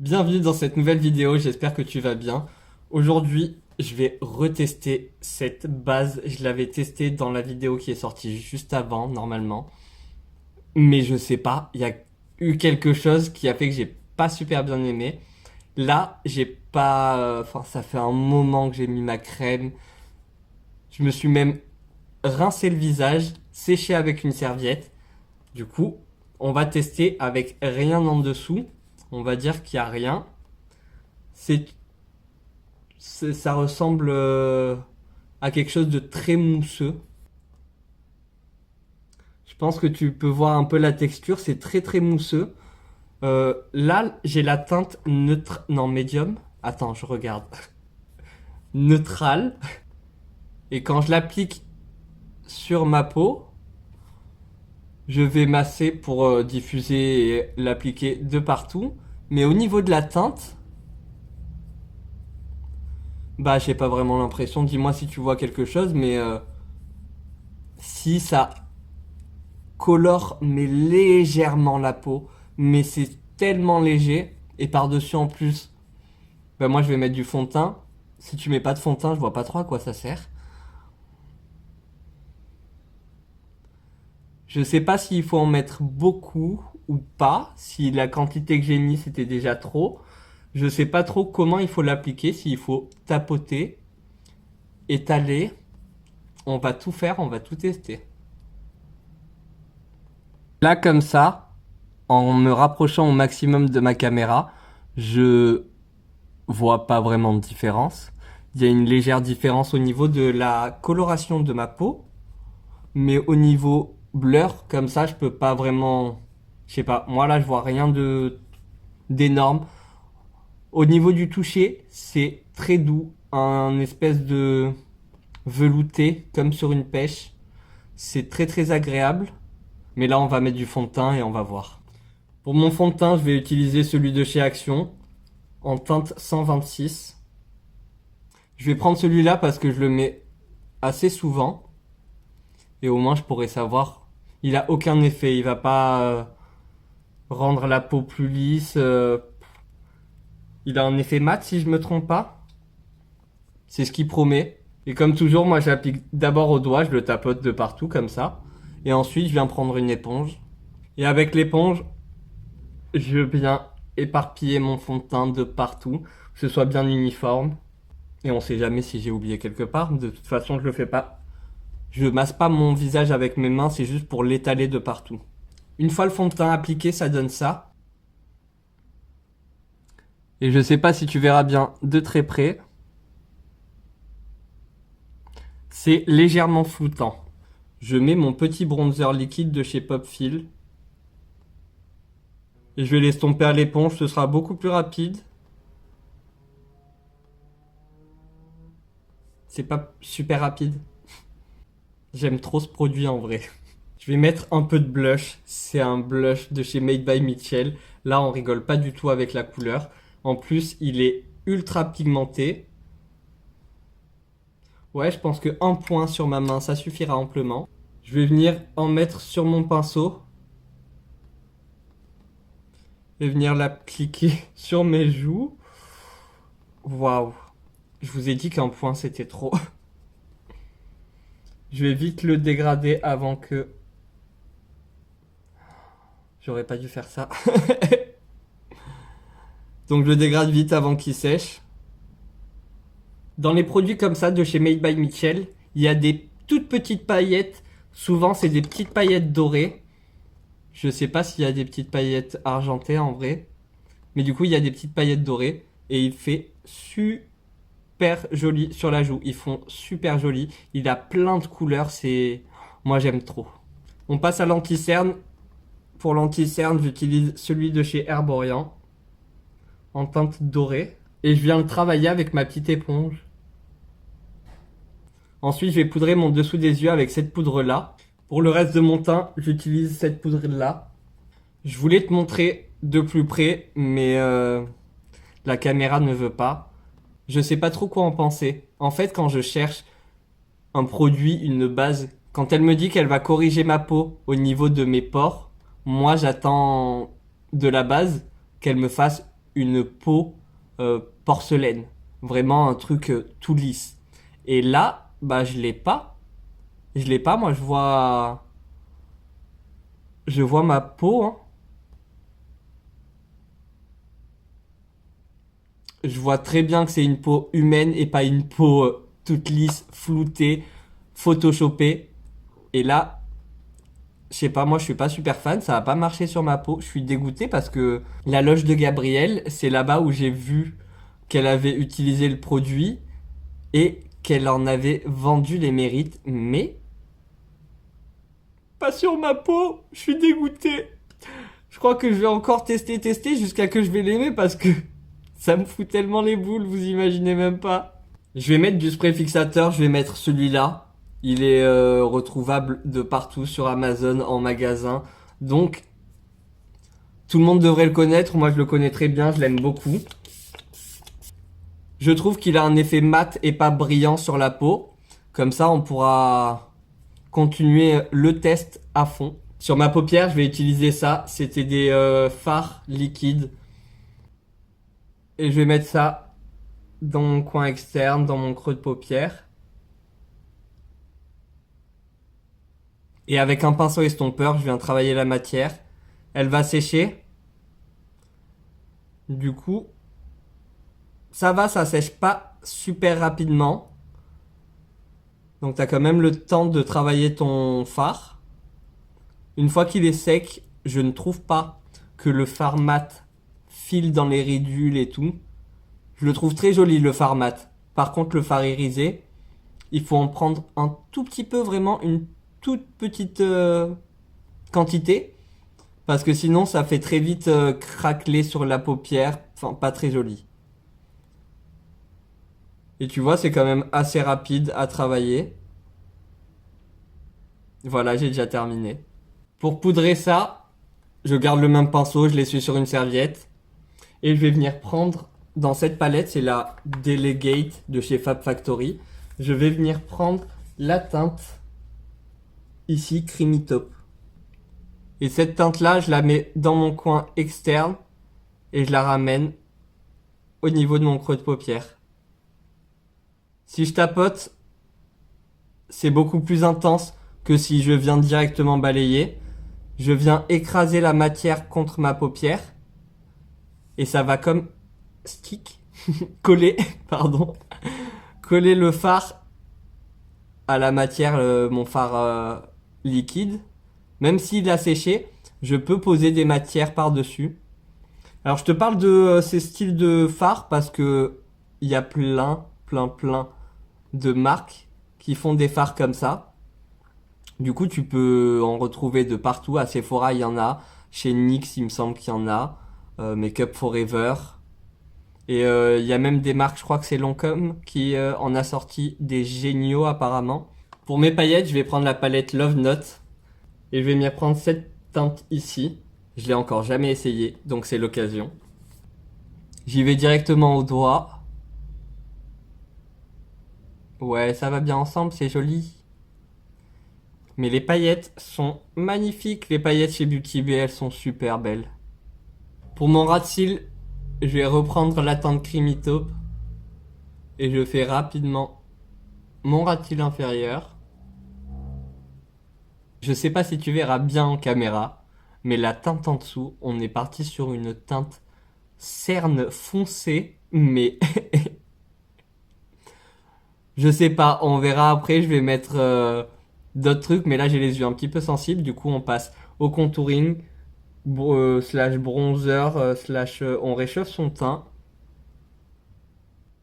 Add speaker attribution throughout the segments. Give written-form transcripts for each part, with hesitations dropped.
Speaker 1: Bienvenue dans cette nouvelle vidéo, j'espère que tu vas bien. Aujourd'hui, je vais retester cette base. Je l'avais testée dans la vidéo qui est sortie juste avant, normalement. Mais je sais pas, il y a eu quelque chose qui a fait que j'ai pas super bien aimé. Là, j'ai pas... Enfin, ça fait un moment que j'ai mis ma crème. Je me suis même rincé le visage, séché avec une serviette. Du coup, on va tester avec rien en dessous. On va dire qu'il y a rien. C'est ça ressemble à quelque chose de très mousseux. Je pense que tu peux voir un peu la texture, c'est très très mousseux. Là, j'ai la teinte neutre, non médium. Attends, je regarde. Neutrale. Et quand je l'applique sur ma peau, je vais masser pour diffuser et l'appliquer de partout. Mais au niveau de la teinte, bah j'ai pas vraiment l'impression. Dis-moi si tu vois quelque chose, mais si ça colore mais légèrement la peau, mais c'est tellement léger. Et par-dessus en plus, ben moi je vais mettre du fond de teint. Si tu mets pas de fond de teint, je vois pas trop à quoi ça sert. Je sais pas s'il faut en mettre beaucoup ou pas, si la quantité que j'ai mis c'était déjà trop. Je sais pas trop comment il faut l'appliquer, s'il faut tapoter, étaler. On va tout faire, on va tout tester. Là comme ça, en me rapprochant au maximum de ma caméra, je vois pas vraiment de différence. Il y a une légère différence au niveau de la coloration de ma peau, mais au niveau blur, comme ça, je peux pas vraiment. Je sais pas, moi là, je vois rien de d'énorme. Au niveau du toucher, c'est très doux, un espèce de velouté, comme sur une pêche. C'est très très agréable. Mais là, on va mettre du fond de teint et on va voir. Pour mon fond de teint, je vais utiliser celui de chez Action, en teinte 126. Je vais prendre celui-là parce que je le mets assez souvent. Et au moins je pourrais savoir. Il a aucun effet. Il va pas rendre la peau plus lisse. Il a un effet mat si je me trompe pas. C'est ce qu'il promet. Et comme toujours, moi j'applique d'abord au doigt. Je le tapote de partout comme ça. Et ensuite je viens prendre une éponge. Et avec l'éponge, je viens éparpiller mon fond de teint de partout. Que ce soit bien uniforme. Et on sait jamais si j'ai oublié quelque part. De toute façon, je le fais pas. Je masse pas mon visage avec mes mains, c'est juste pour l'étaler de partout. Une fois le fond de teint appliqué, ça donne ça. Et je sais pas si tu verras bien de très près. C'est légèrement floutant. Je mets mon petit bronzer liquide de chez Popfil. Et je vais l'estomper à l'éponge, ce sera beaucoup plus rapide. C'est pas super rapide. J'aime trop ce produit en vrai. Je vais mettre un peu de blush. C'est un blush de chez Made by Mitchell. Là, on rigole pas du tout avec la couleur. En plus, il est ultra pigmenté. Ouais, je pense que un point sur ma main, ça suffira amplement. Je vais venir en mettre sur mon pinceau. Et venir l'appliquer sur mes joues. Waouh. Je vous ai dit qu'un point, c'était trop. Je vais vite le dégrader avant que... J'aurais pas dû faire ça. Donc je le dégrade vite avant qu'il sèche. Dans les produits comme ça de chez Made by Mitchell, il y a des toutes petites paillettes. Souvent, c'est des petites paillettes dorées. Je sais pas s'il y a des petites paillettes argentées en vrai. Mais du coup, il y a des petites paillettes dorées. Et il fait super joli sur la joue. Ils font super joli. Il a plein de couleurs. C'est... Moi, j'aime trop. On passe à l'anti-cerne. Pour l'anti-cerne, j'utilise celui de chez Herborian. En teinte dorée. Et je viens le travailler avec ma petite éponge. Ensuite, je vais poudrer mon dessous des yeux avec cette poudre-là. Pour le reste de mon teint, j'utilise cette poudre-là. Je voulais te montrer de plus près, mais la caméra ne veut pas. Je sais pas trop quoi en penser. En fait, quand je cherche un produit, une base, quand elle me dit qu'elle va corriger ma peau au niveau de mes pores, moi j'attends de la base qu'elle me fasse une peau porcelaine. Vraiment un truc tout lisse. Et là, bah je l'ai pas. Je l'ai pas, moi je vois ma peau, hein. Je vois très bien que c'est une peau humaine et pas une peau toute lisse, floutée, photoshopée. Et là, je sais pas, moi je suis pas super fan, ça va pas marcher sur ma peau. Je suis dégoûté parce que la loge de Gabrielle, c'est là-bas où j'ai vu qu'elle avait utilisé le produit et qu'elle en avait vendu les mérites, mais pas sur ma peau. Je suis dégoûté. Je crois que je vais encore tester jusqu'à que je vais l'aimer parce que ça me fout tellement les boules, vous imaginez même pas. Je vais mettre du spray fixateur, je vais mettre celui-là. Il est retrouvable de partout sur Amazon, en magasin. Donc, tout le monde devrait le connaître. Moi, je le connais très bien, je l'aime beaucoup. Je trouve qu'il a un effet mat et pas brillant sur la peau. Comme ça, on pourra continuer le test à fond. Sur ma paupière, je vais utiliser ça. C'était des fards liquides. Et je vais mettre ça dans mon coin externe, dans mon creux de paupière. Et avec un pinceau estompeur, je viens travailler la matière. Elle va sécher. Du coup, ça va, ça sèche pas super rapidement. Donc t'as quand même le temps de travailler ton fard. Une fois qu'il est sec, je ne trouve pas que le fard mat file dans les ridules et tout. Je le trouve très joli le fard mat. Par contre le fard irisé, il faut en prendre un tout petit peu, vraiment une toute petite quantité. Parce que sinon ça fait très vite craqueler sur la paupière. Enfin pas très joli. Et tu vois c'est quand même assez rapide à travailler. Voilà, j'ai déjà terminé. Pour poudrer ça, je garde le même pinceau, je l'essuie sur une serviette. Et je vais venir prendre dans cette palette, c'est la Delegate de chez Fab Factory. Je vais venir prendre la teinte ici, Creamy Top. Et cette teinte-là, je la mets dans mon coin externe et je la ramène au niveau de mon creux de paupière. Si je tapote, c'est beaucoup plus intense que si je viens directement balayer. Je viens écraser la matière contre ma paupière et ça va comme stick, coller, pardon, coller le fard à la matière, mon fard liquide. Même s'il a séché, je peux poser des matières par-dessus. Alors je te parle de ces styles de fard parce que il y a plein de marques qui font des fards comme ça. Du coup, tu peux en retrouver de partout. À Sephora, il y en a. Chez NYX, il me semble qu'il y en a. Make Up Forever. Et il y a même des marques, je crois que c'est Lancôme, qui en a sorti des géniaux apparemment. Pour mes paillettes, je vais prendre la palette Love Note. Et je vais m'y prendre cette teinte ici. Je l'ai encore jamais essayé, donc c'est l'occasion. J'y vais directement au doigt. Ouais, ça va bien ensemble, c'est joli. Mais les paillettes sont magnifiques. Les paillettes chez Beauty Bay, elles sont super belles. Pour mon ras de cils, je vais reprendre la teinte Creamy Taupe. Et je fais rapidement mon ras de cils inférieur. Je sais pas si tu verras bien en caméra, mais la teinte en dessous, on est parti sur une teinte cerne foncée, mais je sais pas, on verra après, je vais mettre d'autres trucs, mais là j'ai les yeux un petit peu sensibles, du coup on passe au contouring, slash bronzer, slash on réchauffe son teint.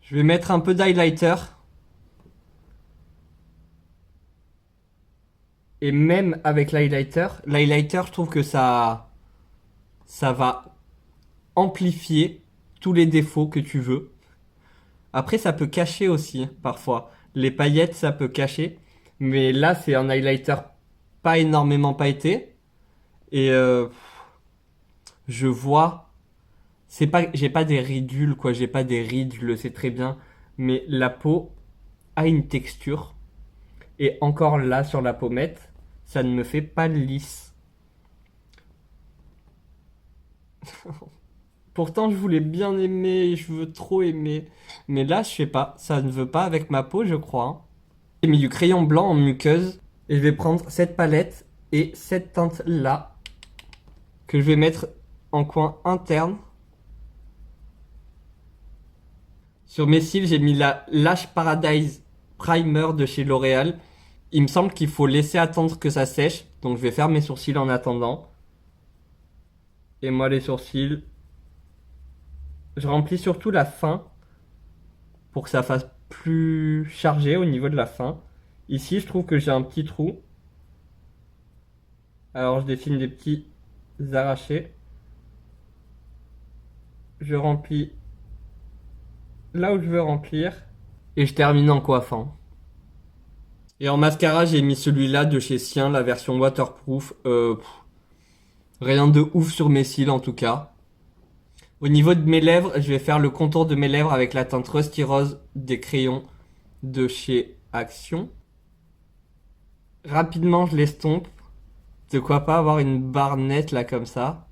Speaker 1: Je vais mettre un peu d'highlighter. Et même avec l'highlighter, je trouve que ça va amplifier tous les défauts que tu veux. Après, ça peut cacher aussi, parfois. Les paillettes, ça peut cacher. Mais là, c'est un highlighter pas énormément pailleté. Et je vois... C'est pas, j'ai pas des ridules, quoi. J'ai pas des rides, je le sais très bien. Mais la peau a une texture. Et encore là, sur la pommette, ça ne me fait pas lisse. Pourtant, je voulais bien aimer, je veux trop aimer. Mais là, je sais pas, ça ne veut pas avec ma peau, je crois, hein. J'ai mis du crayon blanc en muqueuse et je vais prendre cette palette et cette teinte là que je vais mettre en coin interne. Sur mes cils, j'ai mis la Lash Paradise Primer de chez L'Oréal. Il me semble qu'il faut laisser attendre que ça sèche, donc je vais faire mes sourcils en attendant. Et moi, les sourcils, je remplis surtout la fin pour que ça fasse plus chargé au niveau de la fin. Ici, je trouve que j'ai un petit trou. Alors, je dessine des petits arrachés. Je remplis là où je veux remplir. Et je termine en coiffant. Et en mascara, j'ai mis celui-là de chez Sien, la version waterproof. Rien de ouf sur mes cils en tout cas. Au niveau de mes lèvres, je vais faire le contour de mes lèvres avec la teinte Rusty Rose des crayons de chez Action. Rapidement, je l'estompe. De quoi pas avoir une barre nette là comme ça.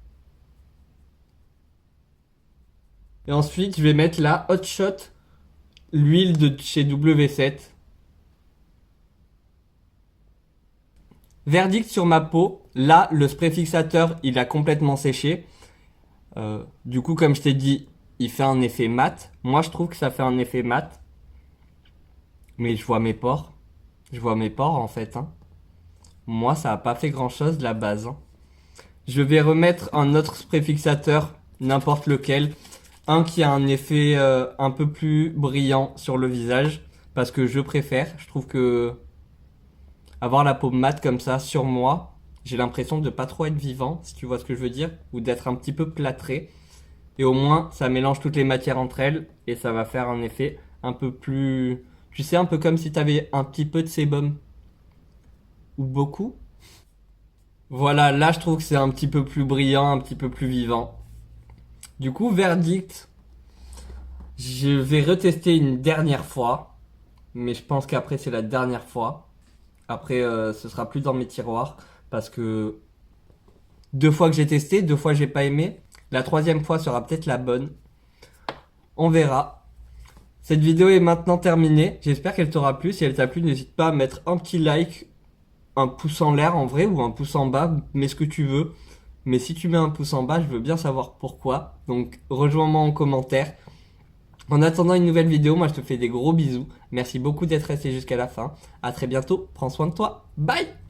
Speaker 1: Et ensuite, je vais mettre la Hot Shot, l'huile de chez W7. Verdict sur ma peau. Là, le spray fixateur, il a complètement séché. Du coup, comme je t'ai dit, il fait un effet mat. Moi, je trouve que ça fait un effet mat. Mais je vois mes pores. Je vois mes pores en fait, hein. Moi, ça a pas fait grand chose de la base, hein. Je vais remettre un autre spray fixateur, n'importe lequel. Un qui a un effet un peu plus brillant sur le visage. Parce que je préfère. Je trouve que avoir la peau mate comme ça sur moi, j'ai l'impression de pas trop être vivant, si tu vois ce que je veux dire. Ou d'être un petit peu plâtré. Et au moins, ça mélange toutes les matières entre elles. Et ça va faire un effet un peu plus... Tu sais, un peu comme si t'avais un petit peu de sébum. Ou beaucoup. Voilà, là je trouve que c'est un petit peu plus brillant, un petit peu plus vivant. Du coup, verdict. Je vais retester une dernière fois. Mais je pense qu'après c'est la dernière fois. Après, ce sera plus dans mes tiroirs. Parce que 2 fois que j'ai testé, 2 fois j'ai pas aimé. La troisième fois sera peut-être la bonne. On verra. Cette vidéo est maintenant terminée. J'espère qu'elle t'aura plu. Si elle t'a plu, n'hésite pas à mettre un petit like, un pouce en l'air en vrai ou un pouce en bas. Mets ce que tu veux. Mais si tu mets un pouce en bas, je veux bien savoir pourquoi. Donc rejoins-moi en commentaire. En attendant une nouvelle vidéo, moi je te fais des gros bisous. Merci beaucoup d'être resté jusqu'à la fin. À très bientôt. Prends soin de toi. Bye!